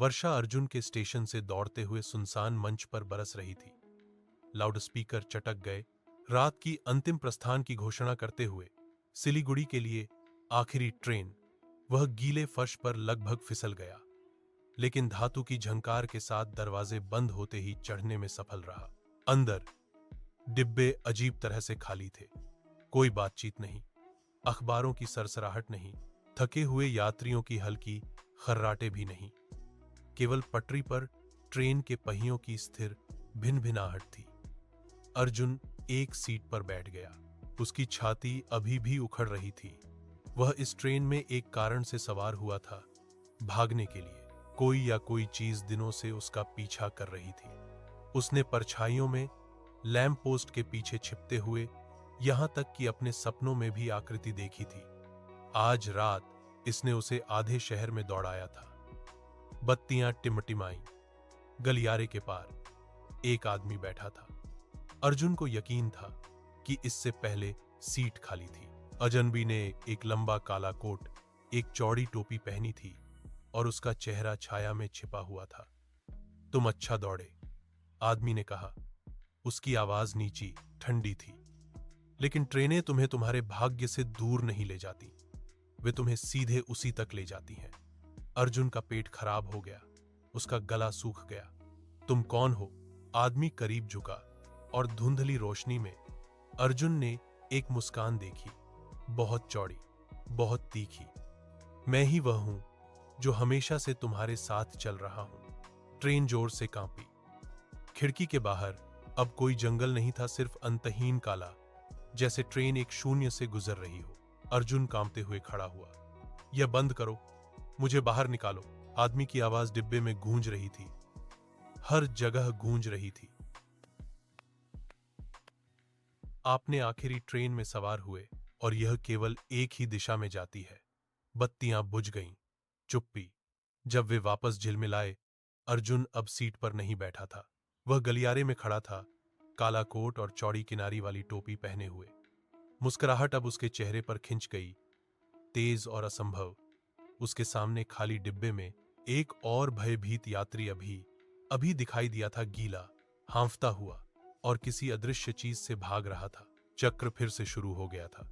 वर्षा अर्जुन के स्टेशन से दौड़ते हुए सुनसान मंच पर बरस रही थी। लाउडस्पीकर चटक गए, रात की अंतिम प्रस्थान की घोषणा करते हुए। सिलीगुड़ी के लिए आखिरी ट्रेन। वह गीले फर्श पर लगभग फिसल गया, लेकिन धातु की झंकार के साथ दरवाजे बंद होते ही चढ़ने में सफल रहा। अंदर डिब्बे अजीब तरह से खाली थे। कोई बातचीत नहीं, अखबारों की सरसराहट नहीं, थके हुए यात्रियों की हल्की खर्राटे भी नहीं। केवल पटरी पर ट्रेन के पहियों की स्थिर भिनभिनाहट थी। अर्जुन एक सीट पर बैठ गया। उसकी छाती अभी भी उखड़ रही थी। वह इस ट्रेन में एक कारण से सवार हुआ था, भागने के लिए। कोई या कोई चीज दिनों से उसका पीछा कर रही थी। उसने परछाइयों में, लैंप पोस्ट के पीछे छिपते हुए, यहां तक कि अपने सपनों में भी आकृति देखी थी। आज रात इसने उसे आधे शहर में दौड़ाया था। बत्तियां टिमटिमाई। गलियारे के पार एक आदमी बैठा था। अर्जुन को यकीन था कि इससे पहले सीट खाली थी। अजनबी ने एक लंबा काला कोट, एक चौड़ी टोपी पहनी थी और उसका चेहरा छाया में छिपा हुआ था। तुम अच्छा दौड़े, आदमी ने कहा। उसकी आवाज नीची, ठंडी थी। लेकिन ट्रेनें तुम्हें तुम्हारे भाग्य से दूर नहीं ले जाती, वे तुम्हें सीधे उसी तक ले जाती हैं। अर्जुन का पेट खराब हो गया, उसका गला सूख गया। तुम कौन हो? आदमी करीब झुका और धुंधली रोशनी में अर्जुन ने एक मुस्कान देखी, बहुत चौड़ी, बहुत तीखी। मैं ही वह हूं जो हमेशा से तुम्हारे साथ चल रहा हूं। ट्रेन जोर से कांपी। खिड़की के बाहर अब कोई जंगल नहीं था, सिर्फ अंतहीन काला, जैसे ट्रेन एक शून्य से गुजर रही हो। अर्जुन कांपते हुए खड़ा हुआ। यह बंद करो, मुझे बाहर निकालो। आदमी की आवाज डिब्बे में गूंज रही थी, हर जगह गूंज रही थी। आपने आखिरी ट्रेन में सवार हुए और यह केवल एक ही दिशा में जाती है। बत्तियां बुझ गईं, चुप्पी। जब वे वापस झिलमिलाए, अर्जुन अब सीट पर नहीं बैठा था। वह गलियारे में खड़ा था, काला कोट और चौड़ी किनारी वाली टोपी पहने हुए। मुस्कुराहट अब उसके चेहरे पर खिंच गई, तेज और असंभव। उसके सामने खाली डिब्बे में एक और भयभीत यात्री अभी अभी दिखाई दिया था, गीला, हांफता हुआ और किसी अदृश्य चीज से भाग रहा था। चक्र फिर से शुरू हो गया था।